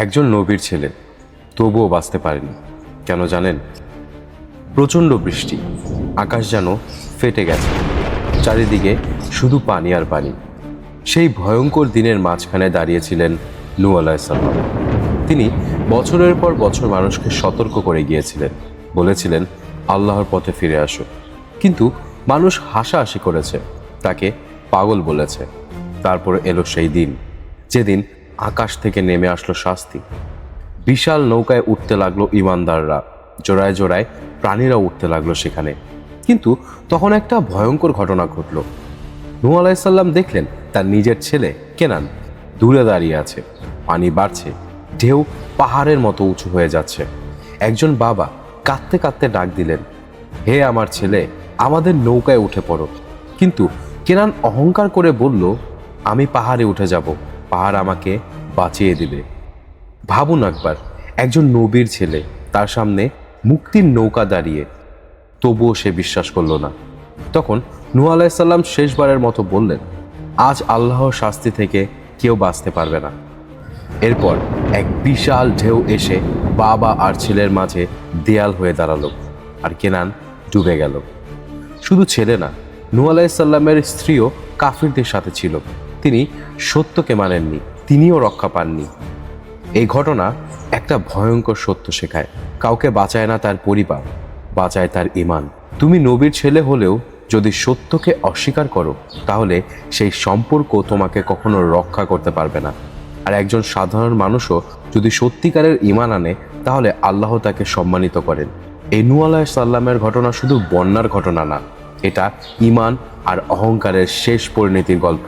একজন নবীর ছেলে, তবুও বাঁচতে পারেনি। কেন জানেন? প্রচণ্ড বৃষ্টি, আকাশ যেন ফেটে গেছে, চারিদিকে শুধু পানি আর পানি। সেই ভয়ঙ্কর দিনের মাঝখানে দাঁড়িয়েছিলেন নূহ আলাইহিসসালাম। তিনি বছরের পর বছর মানুষকে সতর্ক করে গিয়েছিলেন, বলেছিলেন আল্লাহর পথে ফিরে আসো। কিন্তু মানুষ হাসাহাসি করেছে, তাকে পাগল বলেছে। তারপর এলো সেই দিন, যেদিন আকাশ থেকে নেমে আসলো শাস্তি। বিশাল নৌকায় উঠতে লাগলো ঈমানদাররা, জোড়ায় জোড়ায় প্রাণীরা উঠতে লাগলো সেখানে। কিন্তু তখন একটা ভয়ঙ্কর ঘটনা ঘটল। নূহ আলাইহিসসালাম দেখলেন তার নিজের ছেলে কেনান দূরে দাঁড়িয়ে আছে। পানি বাড়ছে, ঢেউ পাহাড়ের মতো উঁচু হয়ে যাচ্ছে। একজন বাবা কাঁদতে কাঁদতে ডাক দিলেন, হে আমার ছেলে, আমাদের নৌকায় উঠে পড়ো। কিন্তু কেনান অহংকার করে বলল, আমি পাহাড়ে উঠে যাব, পাহাড় আমাকে বাঁচিয়ে দিবে। ভাবুন একবার, একজন নবীর ছেলে, তার সামনে মুক্তির নৌকা দাঁড়িয়ে, তবুও সে বিশ্বাস করল না। তখন নূহ আলাইহিসসালাম শেষবারের মতো বললেন, আজ আল্লাহর শাস্তি থেকে কেউ বাঁচতে পারবে না। এরপর এক বিশাল ঢেউ এসে বাবা আর ছেলের মাঝে দেয়াল হয়ে দাঁড়ালো, আর কেনান ডুবে গেল। শুধু ছেলে না, নূহ আলাইহিসসালামের স্ত্রীও কাফিরদের সাথে ছিল। তিনি সত্যকে মানেননি, তিনিও রক্ষা পাননি। এই ঘটনা একটা ভয়ঙ্কর সত্য শেখায়, কাউকে বাঁচায় না তার পরিবার, বাঁচায় তার ঈমান। তুমি নবীর ছেলে হলেও যদি সত্যকে অস্বীকার করো, তাহলে সেই সম্পর্ক তোমাকে কখনো রক্ষা করতে পারবে না। আর একজন সাধারণ মানুষও যদি সত্যিকারের ঈমান আনে, তাহলে আল্লাহ তাকে সম্মানিত করেন। এই নূহ আলাইহিসসালামের ঘটনা শুধু বন্যার ঘটনা না, এটা ঈমান আর অহংকারের শেষ পরিণতির গল্প।